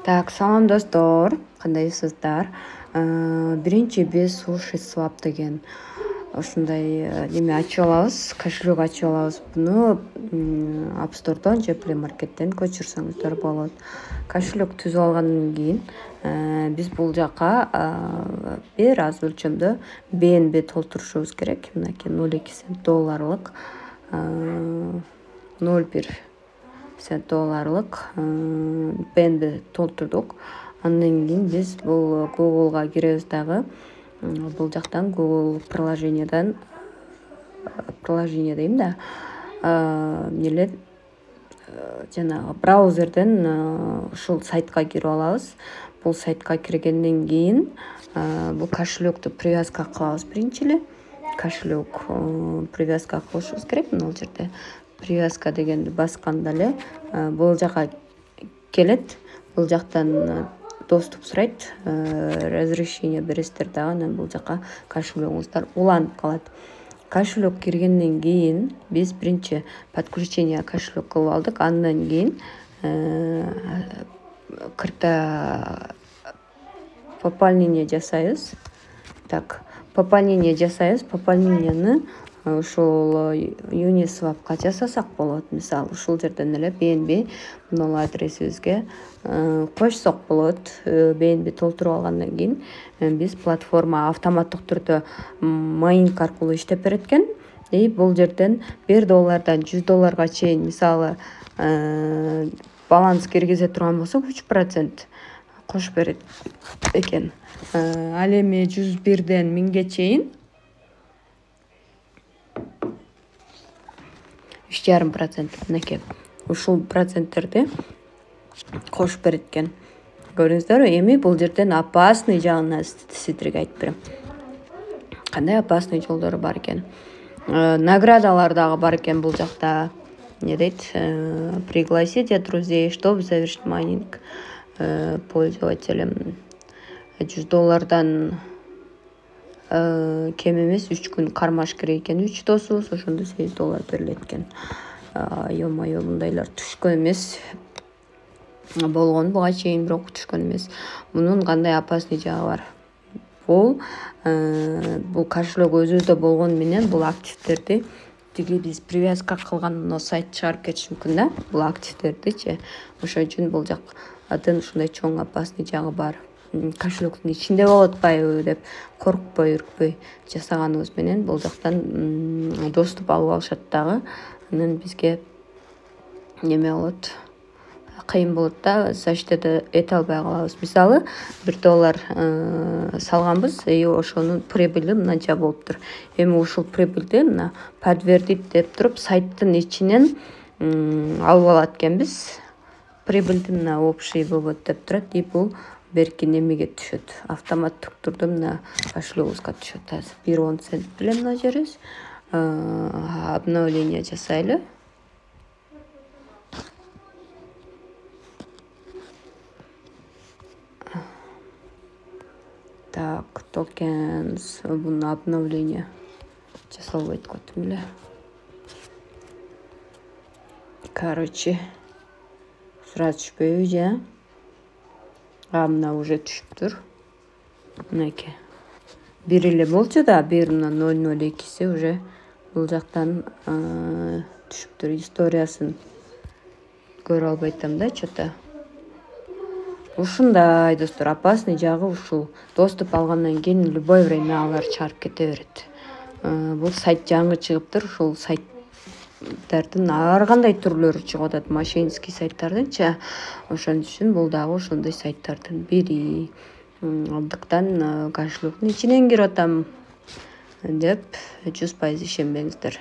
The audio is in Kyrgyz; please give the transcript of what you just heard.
Так, салам достор, кандайсыздар? Биринчи биз Sushi Swap деген ушундай неме ачып алабыз, кошелек ачып алабыз. Буну App Store'дон же Play Market'тен көчүрсөңүздөр болот. Кошелек түзүп алгандан кийин биз бул жака бир аз өлчөмдө BNB толтурушубуз керек. Мынакей 0,2 цент долларлык 0,1 цент долларлык BNB толтурдук. Андан кийин биз бул Google'га киребиз дагы. Бул жактан Google приложение дейм да. Эмнелер жанагы браузерден ушул сайтка кирип алабыз. Бул сайтка киргенден кийин бул кошелекту привязка кылабыз биринчи эле. Кошелек привязка кылышыбыз керек. Мына жерде привязка дегенди басканда эле бул жака келет. Бул жактан доступ сурайт, разрешение бересиздер дагы, анан бул жака кошелегиңиздар уланып калат. Кошелек киргенден кийин биз биринчи подключение кошелек кылып алдык. Андан кийин пополнение жасайбыз. Так, пополнение жасайбыз. Пополнениени ушул Uniswap'ка жасасак болот. Мисалы, ушул жерден эле BNB мына адресибизге кошсок болот. BNB толтуруп алгандан кийин биз платформа автоматтык түрдө майнинг аркылуу иштеп берет экен. Бул жерден $1 $100 чейин, мисалы, баланс киргизе турган болсок 3% кошуп берет экен. Ал эми 101ден 1000ге чейин 3,5%. Мынакей ушул проценттерди кошуп берет экен. Көрдүңүздөрбү? Эми бул жерден опасный жагына сиздерге айтып берем. Кандай опасный жолдору бар экен. Наградалар дагы бар экен бул жакта. Не дейт? Пригласите друзей, чтобы завершить майнинг пользователям. $100 кем эмес 3 күн кармаш керек экен. 3 досубуз, ошондо $8 берилет экен. Ё-моё, мындайлар түшкөн эмес. Болгон буга чейин, бирок түшкөн эмес. Мунун кандай опасный жагы бар? Бул кошелек өзүбүздө болгону менен бул активдерди тиги биз привязка кылган сайт чыгарып кетиш мүмкүн да. Бул активдердичи. Ошон үчүн бул жактын ушундай чоң опасный жагы бар. Кошелектин ичинде болуп атпайбы деп коркпой, үркпөй жасаганыбыз менен бул жактан доступ алып алышат дагы. Анан бизге неме болот, кыйын болот да, защита эте албай калабыз. Мисалы, $1 салганбыз, ошонун прибыли мынанча болуптур. Эми ушул прибыльди мына подтвердить деп туруп сайттын ичинен алып алат экенбиз. Прибыльди мына общий вывод деп турат. Бул берки немеге түшөт. Автоматтык түрдө мына кошелегибизге түшөт. Азыр 1 цент беле мына жерибиз. Обновление жасайлы. Так, tokens, буну обновление жасалбайт көтүм эле. Короче, сразу түшпөйбү же? Мына уже түшүптүр. Мынакей. 1 эле болчу да, 1 мына 002си уже бул жактан түшүптүр. Историясын көрө албай атам да, чөтө. Ушундай достор, опасный жагы ушул. Доступ алгандан кийин любой время алар чыгарып кете берет. Бул сайт жаңы чыгыптыр. Ушул сайттардын ар кандай түрлөрү чыгып атат, мошеннический сайттардынчы. Ошон үчүн бул дагы ошондой сайттардын бири. Андыктан кошелектин ичинен кирип атам деп 100% ишенбеңиздер.